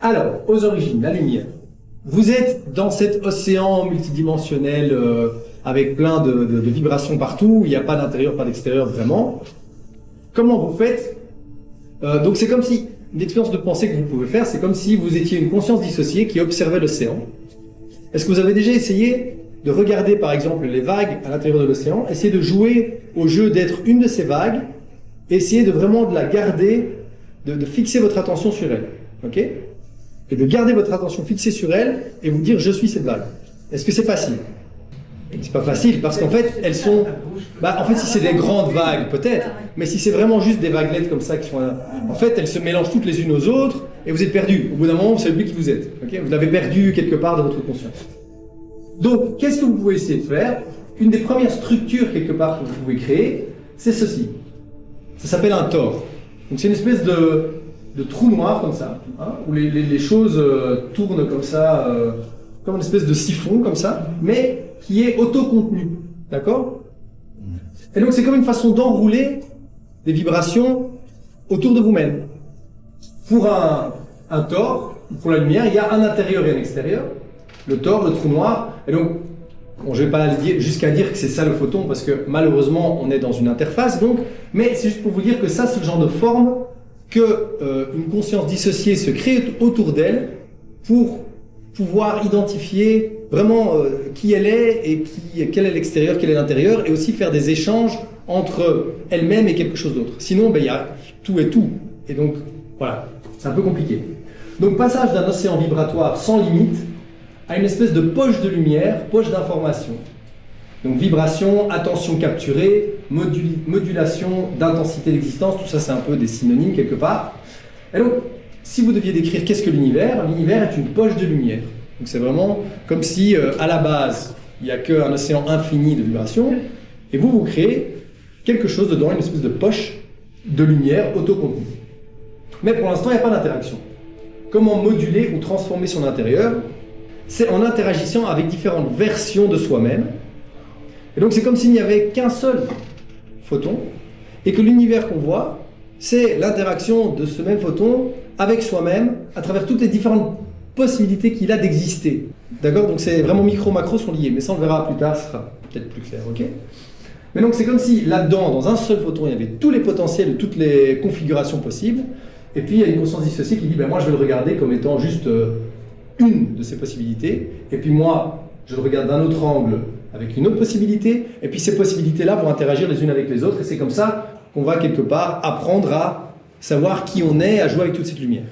Alors, aux origines, la lumière. Vous êtes dans cet océan multidimensionnel avec plein de vibrations partout, il n'y a pas d'intérieur, pas d'extérieur vraiment. Comment vous faites donc c'est comme si, une expérience de pensée que vous pouvez faire, c'est comme si vous étiez une conscience dissociée qui observait l'océan. Est-ce que vous avez déjà essayé de regarder par exemple les vagues à l'intérieur de l'océan, essayer de jouer au jeu d'être une de ces vagues, essayer de vraiment de la garder, de fixer votre attention sur elle, ok? Et de garder votre attention fixée sur elle et vous dire je suis cette vague. Est-ce que c'est facile? C'est pas facile parce qu'en fait elles sont, en fait si c'est des grandes vagues peut-être, mais si c'est vraiment juste des vaguelettes comme ça qui sont, en fait elles se mélangent toutes les unes aux autres et vous êtes perdu. Au bout d'un moment vous savez plus qui vous êtes, ok? Vous l'avez perdu quelque part de votre conscience. Donc qu'est-ce que vous pouvez essayer de faire? Une des premières structures quelque part que vous pouvez créer, c'est ceci. Ça s'appelle un tore. Donc c'est une espèce de trou noir comme ça, hein, où les choses tournent comme ça, comme une espèce de siphon comme ça, mais qui est auto-contenu, d'accord? Et donc c'est comme une façon d'enrouler des vibrations autour de vous-même. Pour un tore, pour la lumière, il y a un intérieur et un extérieur. Le tore, le trou noir, et donc, bon, je ne vais pas jusqu'à dire que c'est ça le photon, parce que malheureusement on est dans une interface, donc, mais c'est juste pour vous dire que ça c'est le genre de forme que une conscience dissociée se crée autour d'elle pour pouvoir identifier vraiment qui elle est et quel est l'extérieur, quel est l'intérieur, et aussi faire des échanges entre elle-même et quelque chose d'autre. Sinon, il y a tout et tout. Et donc, voilà, c'est un peu compliqué. Donc, passage d'un océan vibratoire sans limite à une espèce de poche de lumière, poche d'information. Donc, vibration, attention capturée, modulation d'intensité d'existence, tout ça, c'est un peu des synonymes quelque part. Et donc, si vous deviez décrire qu'est-ce que l'univers est une poche de lumière. Donc c'est vraiment comme si, à la base, il n'y a qu'un océan infini de vibrations, et vous créez quelque chose dedans, une espèce de poche de lumière autocontenue. Mais pour l'instant, il n'y a pas d'interaction. Comment moduler ou transformer son intérieur? C'est en interagissant avec différentes versions de soi-même. Et donc c'est comme s'il n'y avait qu'un seul photon, et que l'univers qu'on voit, c'est l'interaction de ce même photon avec soi-même à travers toutes les différentes possibilités qu'il a d'exister. D'accord? Donc c'est vraiment micro-macro sont liés, mais ça on le verra plus tard, ce sera peut-être plus clair, ok? Mais donc c'est comme si là-dedans, dans un seul photon, il y avait tous les potentiels, toutes les configurations possibles, et puis il y a une conscience dissociée qui dit, moi je vais le regarder comme étant juste une de ces possibilités, et puis moi je le regarde d'un autre angle avec une autre possibilité, et puis ces possibilités-là vont interagir les unes avec les autres, et c'est comme ça qu'on va quelque part apprendre à savoir qui on est, à jouer avec toute cette lumière.